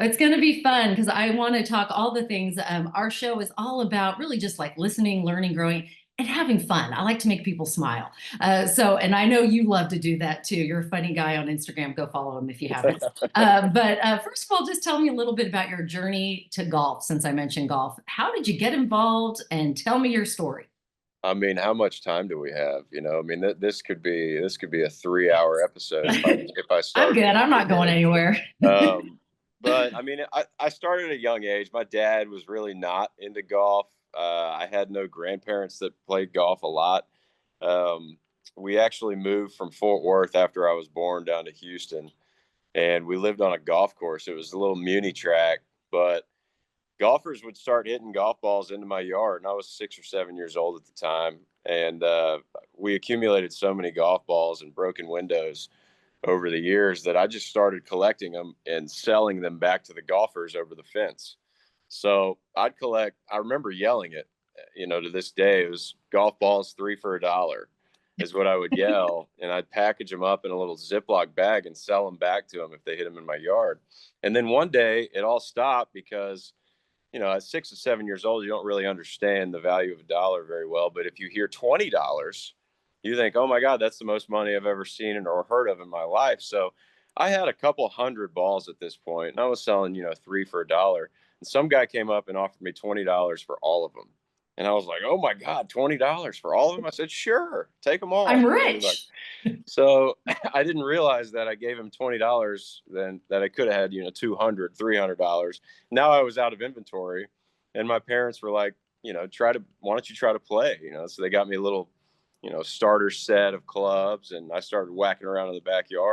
It's going to be fun because I want to talk all the things. Our show is all about really just like listening, learning, growing, and having fun. I like to make people smile. And I know you love to do that too. You're a funny guy on Instagram. Go follow him if you haven't. But first of all, just tell me a little bit about your journey to golf, since I mentioned golf. How did you get involved? And tell me your story. I mean, how much time do we have? I mean, this could be a 3 hour episode if I I'm good. started I'm from the not going beginning. anywhere. But I mean, I started at a young age. My dad was really not into golf. I had no grandparents that played golf a lot. Um, we actually moved from Fort Worth after I was born down to Houston, and we lived on a golf course. It was a little muni track, but golfers would start hitting golf balls into my yard, and I was 6 or 7 years old at the time. And we accumulated so many golf balls and broken windows over the years that I just started collecting them and selling them back to the golfers over the fence. So I'd collect. I remember yelling it, to this day. It was golf balls 3 for $1 is what I would yell, and I'd package them up in a little Ziploc bag and sell them back to them if they hit them in my yard. And then one day it all stopped because at 6 or 7 years old, you don't really understand the value of a dollar very well. But if you hear $20, you think, oh my God, that's the most money I've ever seen or heard of in my life. So I had a couple hundred balls at this point, and I was selling, 3 for $1. And some guy came up and offered me $20 for all of them. And I was like, oh my God, $20 for all of them? I said, sure, take them I'm all. And he's like, rich. so I didn't realize that I gave him $20 then that I could have had, $200, $300. Now I was out of inventory, and my parents were like, why don't you try to play? So they got me a little, starter set of clubs, and I started whacking around in the backyard.